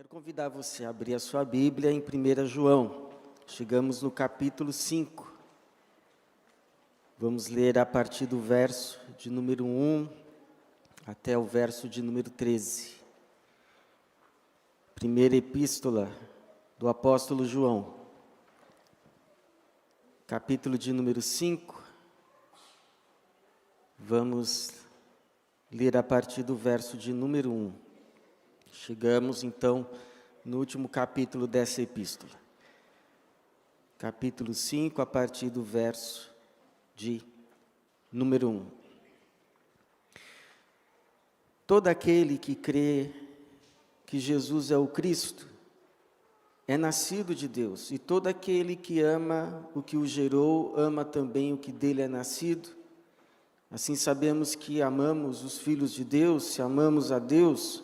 Quero convidar você a abrir a sua Bíblia em 1 João. Chegamos no capítulo 5. Vamos ler a partir do verso de número 1 até o verso de número 13. Primeira epístola do apóstolo João. Capítulo de número 5. Vamos ler a partir do verso de número 1. Chegamos, então, no último capítulo dessa epístola. Capítulo 5, a partir do verso de número 1. Todo aquele que crê que Jesus é o Cristo é nascido de Deus, e todo aquele que ama o que o gerou, ama também o que dele é nascido. Assim sabemos que amamos os filhos de Deus, se amamos a Deus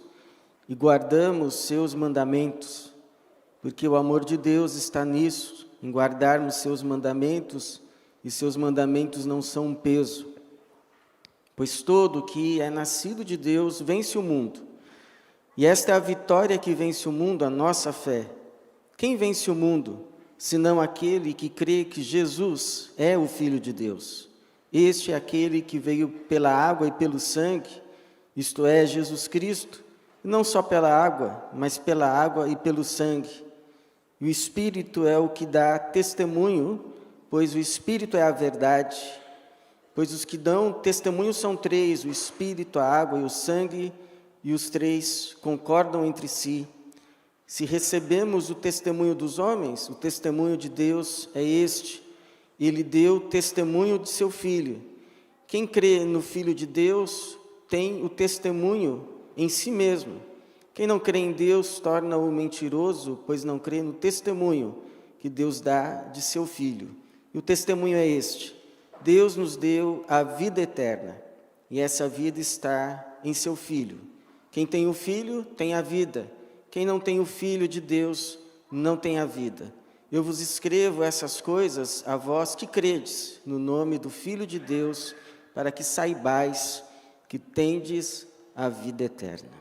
e guardamos seus mandamentos, porque o amor de Deus está nisso, em guardarmos seus mandamentos, e seus mandamentos não são um peso. Pois todo que é nascido de Deus vence o mundo, e esta é a vitória que vence o mundo, a nossa fé. Quem vence o mundo, senão aquele que crê que Jesus é o Filho de Deus? Este é aquele que veio pela água e pelo sangue, isto é, Jesus Cristo, não só pela água, mas pela água e pelo sangue. E o Espírito é o que dá testemunho, pois o Espírito é a verdade. Pois os que dão testemunho são três, o Espírito, a água e o sangue, e os três concordam entre si. Se recebemos o testemunho dos homens, o testemunho de Deus é este: Ele deu testemunho de seu Filho. Quem crê no Filho de Deus tem o testemunho em si mesmo. Quem não crê em Deus torna-o mentiroso, pois não crê no testemunho que Deus dá de seu Filho. E o testemunho é este: Deus nos deu a vida eterna, e essa vida está em seu Filho. Quem tem o Filho tem a vida. Quem não tem o Filho de Deus não tem a vida. Eu vos escrevo essas coisas a vós que credes no nome do Filho de Deus, para que saibais que tendes a vida eterna.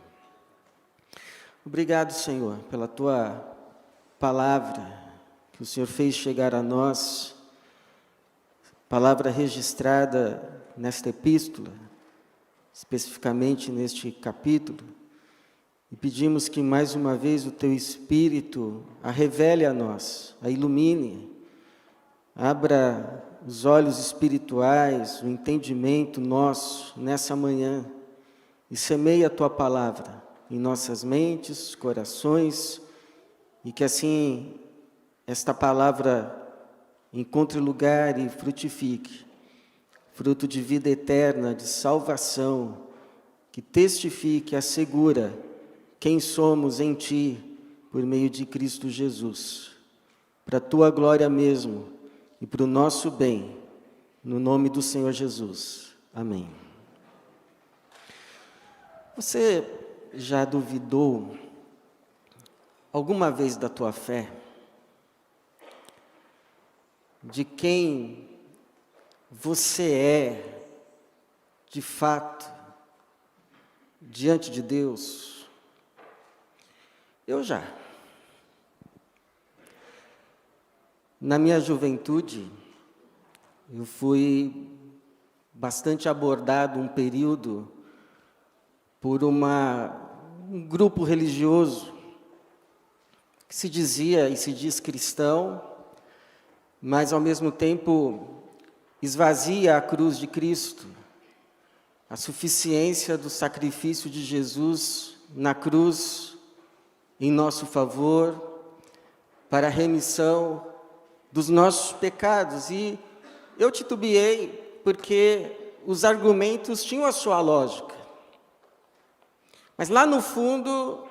Obrigado, Senhor, pela Tua palavra que o Senhor fez chegar a nós, palavra registrada nesta epístola, especificamente neste capítulo, e pedimos que mais uma vez o Teu Espírito a revele a nós, a ilumine, abra os olhos espirituais, o entendimento nosso nessa manhã, e semeia a Tua palavra em nossas mentes, corações, e que assim esta palavra encontre lugar e frutifique, fruto de vida eterna, de salvação, que testifique, assegura quem somos em Ti, por meio de Cristo Jesus, para a Tua glória mesmo e para o nosso bem, no nome do Senhor Jesus. Amém. Você já duvidou alguma vez da tua fé? De quem você é, de fato, diante de Deus? Eu já. Na minha juventude, eu fui bastante abordado um período por um grupo religioso que se dizia e se diz cristão, mas ao mesmo tempo esvazia a cruz de Cristo, a suficiência do sacrifício de Jesus na cruz em nosso favor, para a remissão dos nossos pecados. E eu titubeei porque os argumentos tinham a sua lógica. Mas lá no fundo,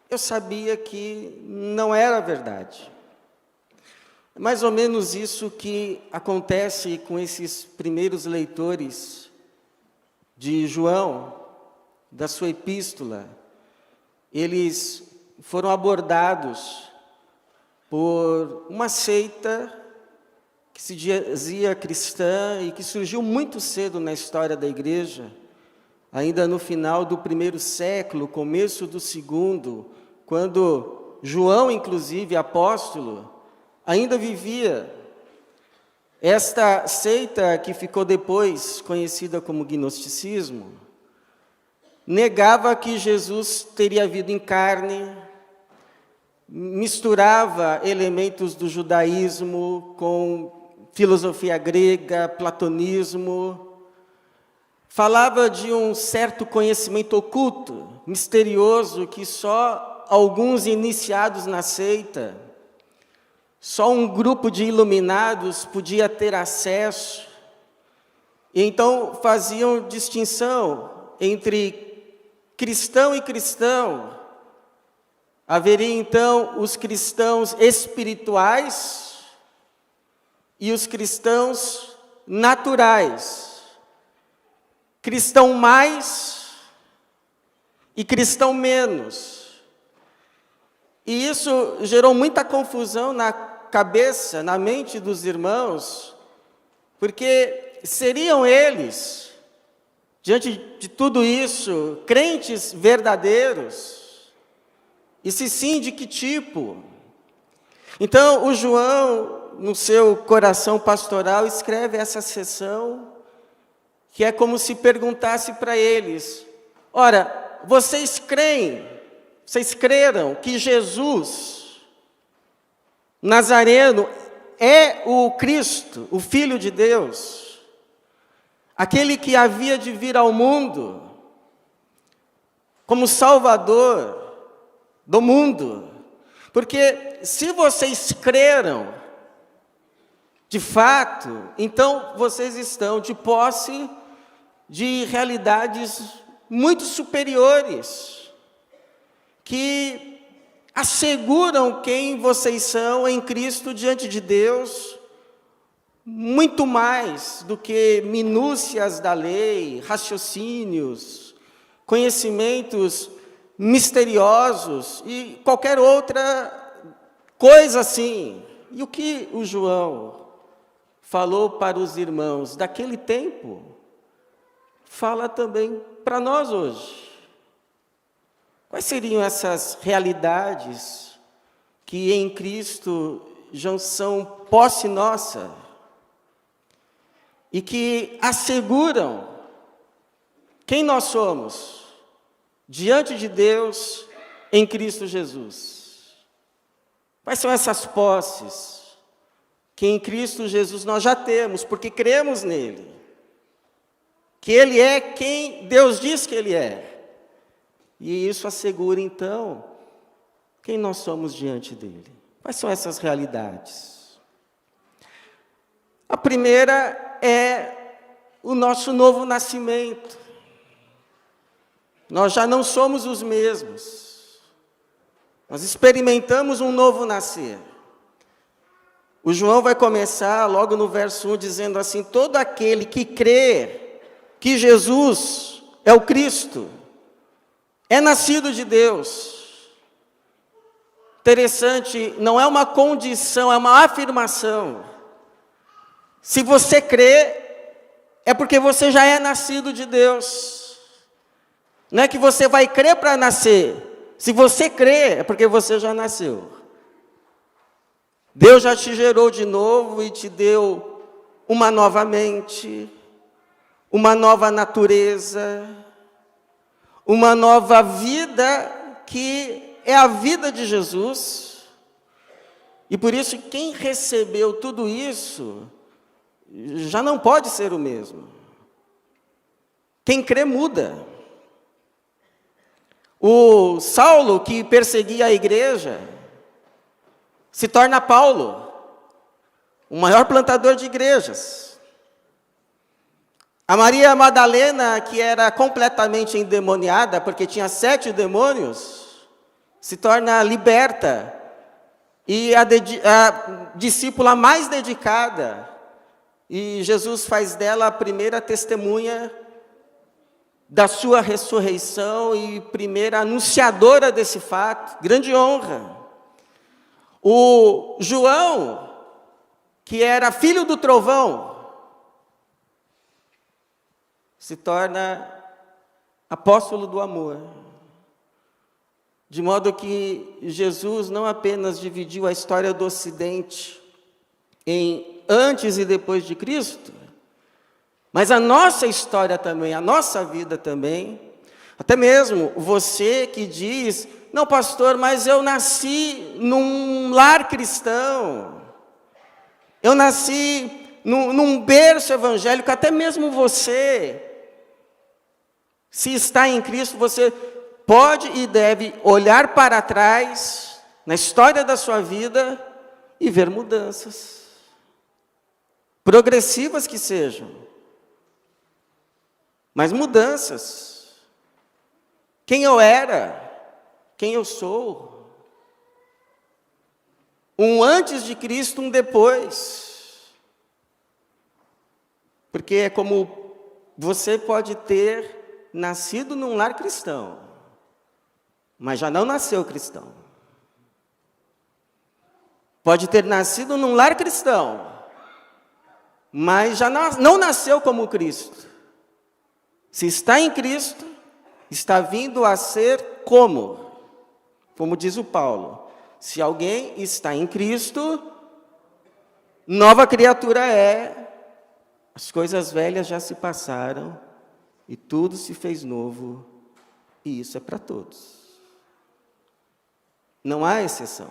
eu sabia que não era verdade. É mais ou menos isso que acontece com esses primeiros leitores de João, da sua epístola. Eles foram abordados por uma seita que se dizia cristã e que surgiu muito cedo na história da igreja, ainda no final do primeiro século, começo do segundo, quando João, inclusive apóstolo, ainda vivia. Esta seita, que ficou depois conhecida como gnosticismo, negava que Jesus teria vindo em carne, misturava elementos do judaísmo com filosofia grega, platonismo, falava de um certo conhecimento oculto, misterioso, que só alguns iniciados na seita, só um grupo de iluminados podia ter acesso. E então faziam distinção entre cristão e cristão. Haveria então os cristãos espirituais e os cristãos naturais. Cristão mais e cristão menos. E isso gerou muita confusão na cabeça, na mente dos irmãos, porque seriam eles, diante de tudo isso, crentes verdadeiros? E se sim, de que tipo? Então, o João, no seu coração pastoral, escreve essa seção, que é como se perguntasse para eles: ora, vocês creram que Jesus Nazareno é o Cristo, o Filho de Deus, aquele que havia de vir ao mundo como Salvador do mundo? Porque se vocês creram, de fato, então vocês estão de posse de realidades muito superiores, que asseguram quem vocês são em Cristo diante de Deus, muito mais do que minúcias da lei, raciocínios, conhecimentos misteriosos e qualquer outra coisa assim. E o que o João falou para os irmãos daquele tempo, fala também para nós hoje. Quais seriam essas realidades que em Cristo já são posse nossa e que asseguram quem nós somos diante de Deus em Cristo Jesus? Quais são essas posses que em Cristo Jesus nós já temos, porque cremos nele, que ele é quem Deus diz que ele é? E isso assegura, então, quem nós somos diante dele. Quais são essas realidades? A primeira é o nosso novo nascimento. Nós já não somos os mesmos. Nós experimentamos um novo nascer. O João vai começar logo no verso 1 dizendo assim: todo aquele que crê que Jesus é o Cristo é nascido de Deus. Interessante, não é uma condição, é uma afirmação. Se você crê, é porque você já é nascido de Deus. Não é que você vai crer para nascer. Se você crê, é porque você já nasceu. Deus já te gerou de novo e te deu uma nova mente, uma nova natureza, uma nova vida, que é a vida de Jesus. E por isso, quem recebeu tudo isso, já não pode ser o mesmo. Quem crê muda. O Saulo, que perseguia a igreja, se torna Paulo, o maior plantador de igrejas. A Maria Madalena, que era completamente endemoniada, porque tinha 7 demônios, se torna liberta, e a discípula mais dedicada, e Jesus faz dela a primeira testemunha da sua ressurreição e primeira anunciadora desse fato. Grande honra. O João, que era filho do trovão, se torna apóstolo do amor. De modo que Jesus não apenas dividiu a história do Ocidente em antes e depois de Cristo, mas a nossa história também, a nossa vida também. Até mesmo você que diz: não, pastor, mas eu nasci num lar cristão, eu nasci num berço evangélico. Até mesmo você, se está em Cristo, você pode e deve olhar para trás, na história da sua vida, e ver mudanças, progressivas que sejam, mas mudanças. Quem eu era, quem eu sou, um antes de Cristo, um depois. Porque é como você pode ter nascido num lar cristão, mas já não nasceu cristão. Pode ter nascido num lar cristão, mas já não nasceu como Cristo. Se está em Cristo, está vindo a ser como diz o Paulo: se alguém está em Cristo, nova criatura é, as coisas velhas já se passaram, e tudo se fez novo, e isso é para todos. Não há exceção.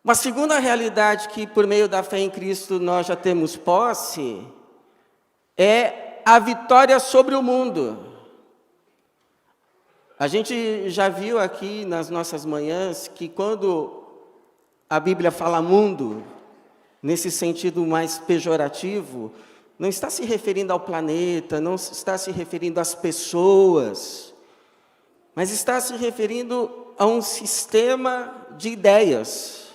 Uma segunda realidade que, por meio da fé em Cristo, nós já temos posse, é a vitória sobre o mundo. A gente já viu aqui nas nossas manhãs que quando a Bíblia fala mundo, nesse sentido mais pejorativo, não está se referindo ao planeta, não está se referindo às pessoas, mas está se referindo a um sistema de ideias,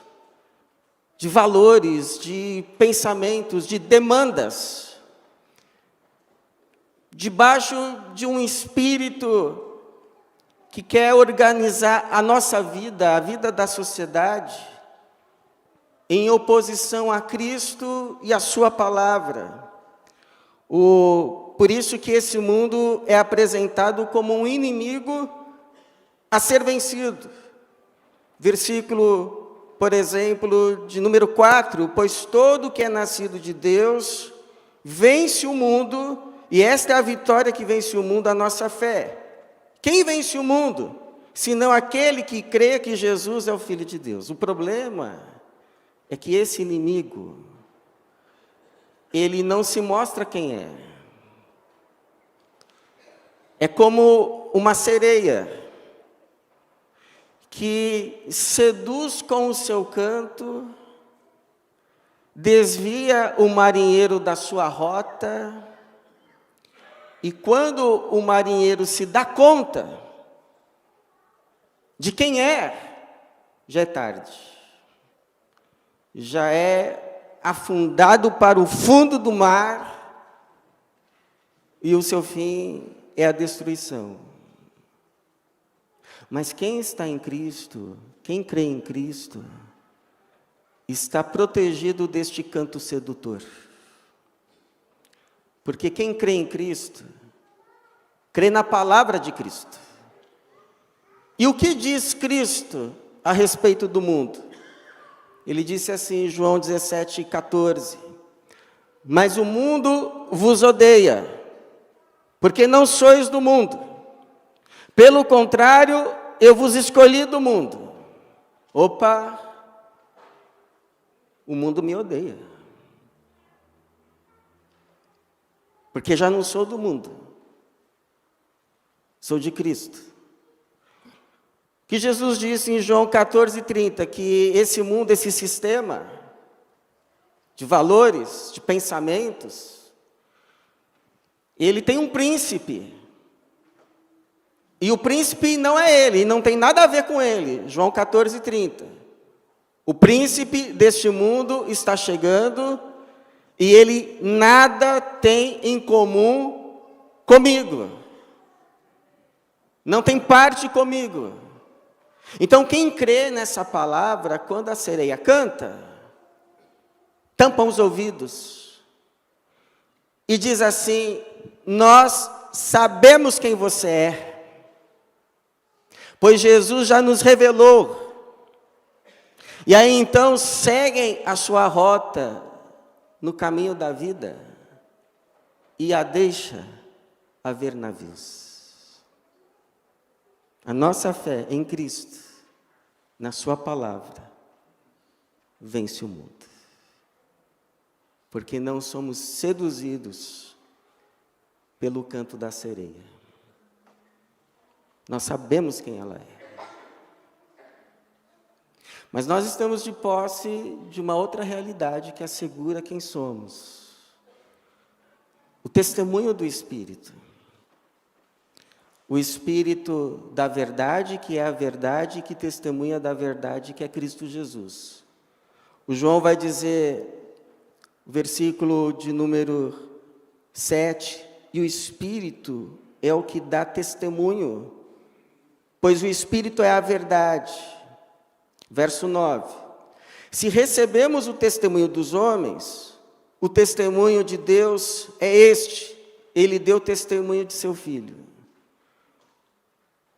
de valores, de pensamentos, de demandas, debaixo de um espírito que quer organizar a nossa vida, a vida da sociedade, em oposição a Cristo e a sua palavra. Por isso que esse mundo é apresentado como um inimigo a ser vencido. Versículo, por exemplo, de número 4, pois todo que é nascido de Deus vence o mundo, e esta é a vitória que vence o mundo, a nossa fé. Quem vence o mundo, senão aquele que crê que Jesus é o Filho de Deus? O problema é que esse inimigo, ele não se mostra quem é. É como uma sereia que seduz com o seu canto, desvia o marinheiro da sua rota, e quando o marinheiro se dá conta de quem é, já é tarde. Já é afundado para o fundo do mar, e o seu fim é a destruição. Mas quem está em Cristo, quem crê em Cristo, está protegido deste canto sedutor. Porque quem crê em Cristo, crê na palavra de Cristo. E o que diz Cristo a respeito do mundo? Ele disse assim em João 17:14: mas o mundo vos odeia, porque não sois do mundo. Pelo contrário, eu vos escolhi do mundo. Opa! O mundo me odeia. Porque já não sou do mundo. Sou de Cristo. Que Jesus disse em João 14:30, que esse mundo, esse sistema de valores, de pensamentos, ele tem um príncipe. E o príncipe não é ele, não tem nada a ver com ele. João 14:30. O príncipe deste mundo está chegando e ele nada tem em comum comigo. Não tem parte comigo. Então, quem crê nessa palavra, quando a sereia canta, tampa os ouvidos e diz assim: nós sabemos quem você é. pois Jesus já nos revelou. E aí então seguem a sua rota no caminho da vida e a deixa a ver navios. A nossa fé em Cristo, na sua palavra, vence o mundo. Porque não somos seduzidos pelo canto da sereia. Nós sabemos quem ela é. Mas nós estamos de posse de uma outra realidade que assegura quem somos. O testemunho do Espírito. O Espírito da verdade, que é a verdade, que testemunha da verdade, que é Cristo Jesus. O João vai dizer, versículo de número 7, e o Espírito é o que dá testemunho, pois o Espírito é a verdade. Verso 9, se recebemos o testemunho dos homens, o testemunho de Deus é este, ele deu testemunho de seu Filho.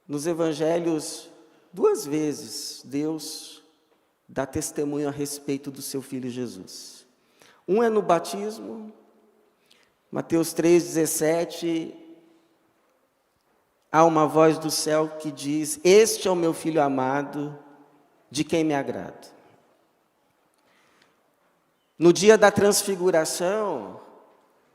Nos evangelhos, 2 vezes, Deus dá testemunho a respeito do seu Filho Jesus. Um é no batismo, Mateus 3,17, há uma voz do céu que diz, este é o meu Filho amado, de quem me agrado. No dia da transfiguração,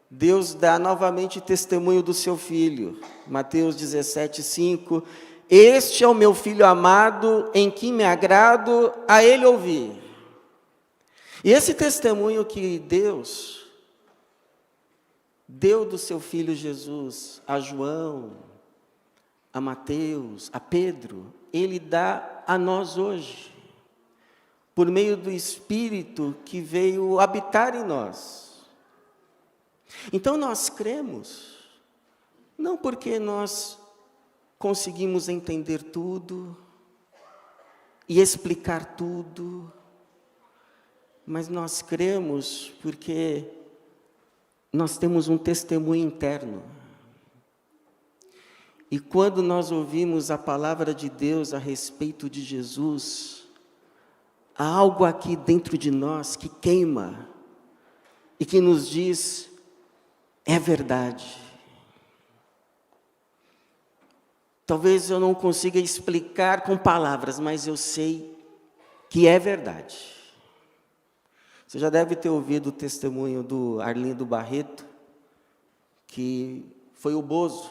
Deus dá novamente testemunho do seu Filho. Mateus 17,5, este é o meu Filho amado, em quem me agrado, a ele ouvir. E esse testemunho que Deus deu do seu Filho Jesus a João, a Mateus, a Pedro, ele dá a nós hoje, por meio do Espírito que veio habitar em nós. Então nós cremos, não porque nós conseguimos entender tudo e explicar tudo, mas nós cremos porque nós temos um testemunho interno. E quando nós ouvimos a palavra de Deus a respeito de Jesus, há algo aqui dentro de nós que queima e que nos diz, é verdade. Talvez eu não consiga explicar com palavras, mas eu sei que é verdade. Você já deve ter ouvido o testemunho do Arlindo Barreto, que foi o Bozo.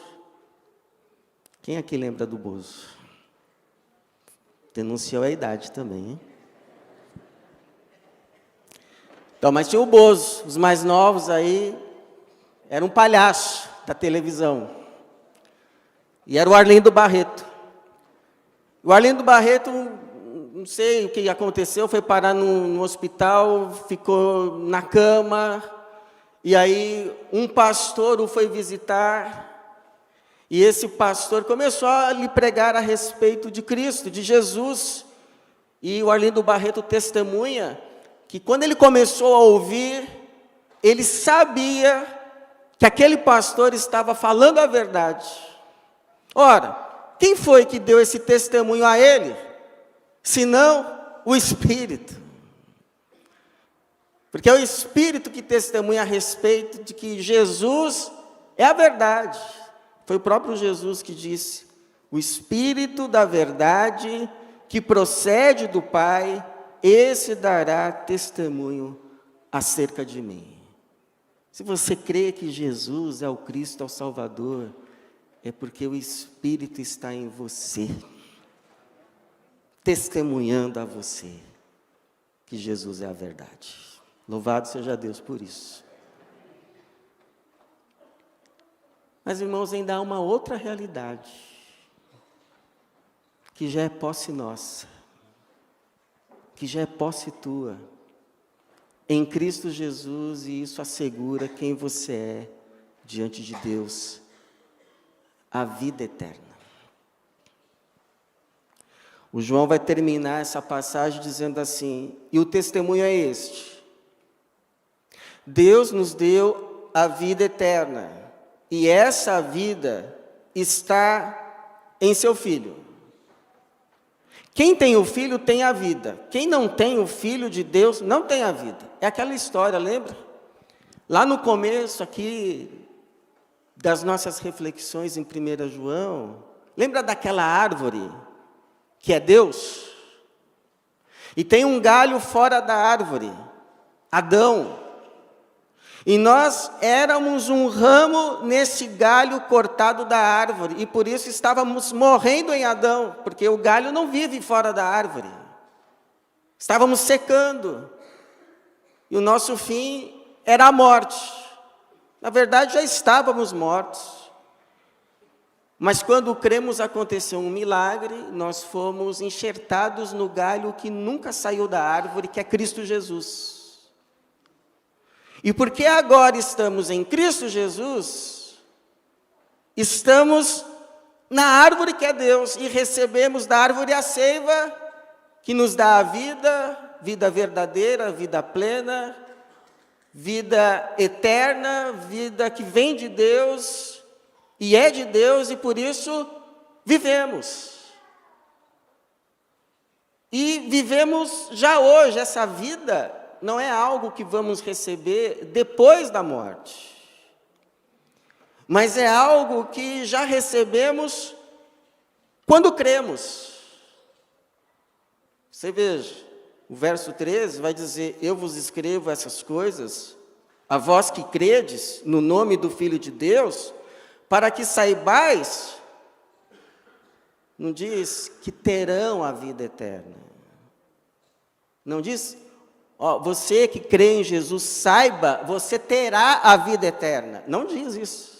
Quem aqui lembra do Bozo? Denunciou a idade também, hein? Então, mas tinha o Bozo, os mais novos aí, era um palhaço da televisão. E era o Arlindo Barreto. O Arlindo Barreto, não sei o que aconteceu, foi parar no hospital, ficou na cama, e aí um pastor o foi visitar, e esse pastor começou a lhe pregar a respeito de Cristo, de Jesus. E o Arlindo Barreto testemunha que quando ele começou a ouvir, ele sabia que aquele pastor estava falando a verdade. Ora, quem foi que deu esse testemunho a ele? Senão o Espírito. Porque é o Espírito que testemunha a respeito de que Jesus é a verdade. Foi o próprio Jesus que disse, o Espírito da verdade que procede do Pai, esse dará testemunho acerca de mim. Se você crê que Jesus é o Cristo, é o Salvador, é porque o Espírito está em você, testemunhando a você que Jesus é a verdade. Louvado seja Deus por isso. Mas, irmãos, ainda há uma outra realidade, que já é posse nossa, que já é posse tua, em Cristo Jesus, e isso assegura quem você é diante de Deus, a vida eterna. O João vai terminar essa passagem dizendo assim, e o testemunho é este, Deus nos deu a vida eterna, e essa vida está em seu Filho. Quem tem o Filho tem a vida. Quem não tem o Filho de Deus não tem a vida. É aquela história, lembra? Lá no começo aqui das nossas reflexões em 1 João, lembra daquela árvore que é Deus? E tem um galho fora da árvore, Adão. E nós éramos um ramo nesse galho cortado da árvore, e por isso estávamos morrendo em Adão, porque o galho não vive fora da árvore. Estávamos secando, e o nosso fim era a morte. Na verdade, já estávamos mortos. Mas quando cremos, aconteceu um milagre, nós fomos enxertados no galho que nunca saiu da árvore, que é Cristo Jesus. E porque agora estamos em Cristo Jesus, estamos na árvore que é Deus, e recebemos da árvore a seiva, que nos dá a vida, vida verdadeira, vida plena, vida eterna, vida que vem de Deus, e é de Deus, e por isso vivemos. E vivemos já hoje, essa vida não é algo que vamos receber depois da morte, mas é algo que já recebemos quando cremos. Você veja, o verso 13 vai dizer: eu vos escrevo essas coisas, a vós que credes no nome do Filho de Deus, para que saibais, não diz que terão a vida eterna, não diz, ó, você que crê em Jesus, saiba, você terá a vida eterna. Não diz isso.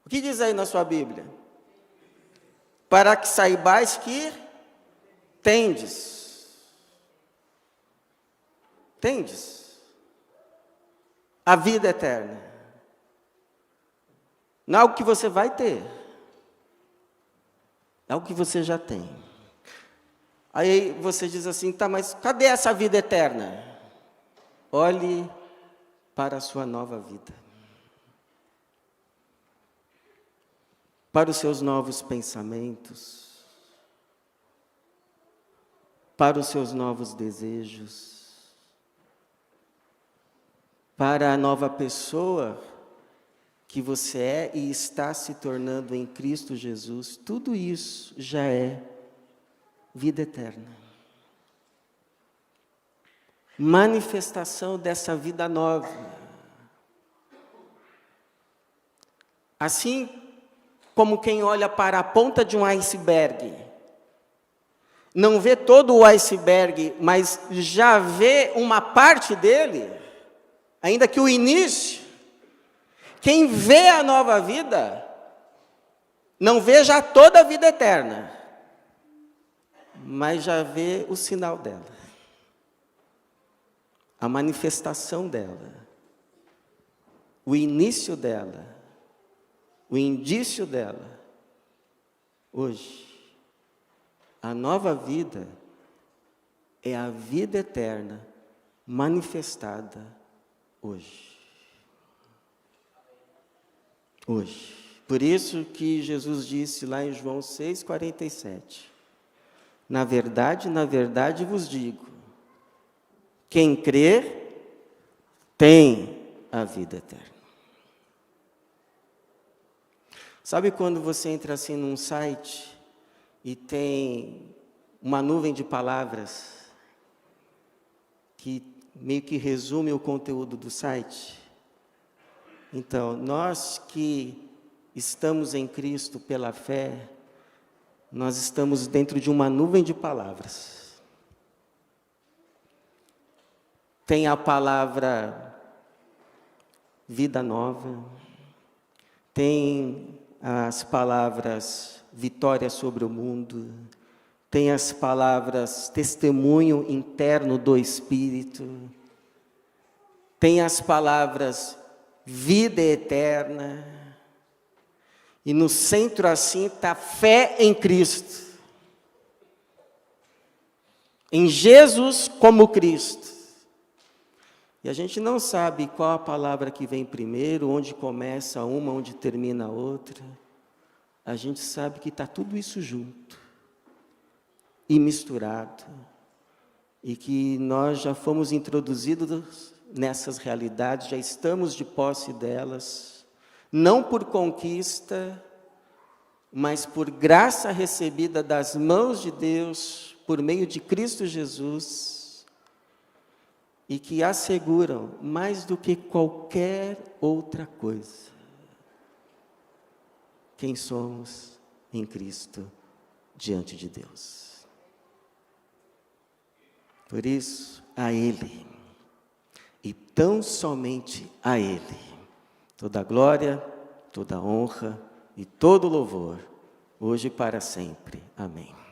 O que diz aí na sua Bíblia? Para que saibais que tendes. Tendes a vida eterna. Não é algo que você vai ter. É algo que você já tem. Aí você diz assim, tá, mas cadê essa vida eterna? Olhe para a sua nova vida. Para os seus novos pensamentos. Para os seus novos desejos. Para a nova pessoa que você é e está se tornando em Cristo Jesus. Tudo isso já é vida eterna. Manifestação dessa vida nova. Assim como quem olha para a ponta de um iceberg, não vê todo o iceberg, mas já vê uma parte dele, ainda que o início. Quem vê a nova vida, não vê já toda a vida eterna, mas já vê o sinal dela, a manifestação dela, o início dela, o indício dela. Hoje, a nova vida é a vida eterna manifestada hoje. Hoje. Por isso que Jesus disse lá em João 6,47, na verdade vos digo, quem crer tem a vida eterna. Sabe quando você entra assim num site e tem uma nuvem de palavras que meio que resume o conteúdo do site? Então, nós que estamos em Cristo pela fé, nós estamos dentro de uma nuvem de palavras. Tem a palavra vida nova, tem as palavras vitória sobre o mundo, tem as palavras testemunho interno do Espírito, tem as palavras vida eterna, e no centro assim está fé em Cristo, em Jesus como Cristo. E a gente não sabe qual a palavra que vem primeiro, onde começa uma, onde termina a outra. A gente sabe que está tudo isso junto. e misturado, e que nós já fomos introduzidos nessas realidades, já estamos de posse delas, não por conquista, mas por graça recebida das mãos de Deus, por meio de Cristo Jesus, e que asseguram, mais do que qualquer outra coisa, quem somos em Cristo diante de Deus. Por isso, a Ele, e tão somente a Ele, toda a glória, toda a honra e todo o louvor, hoje e para sempre. Amém.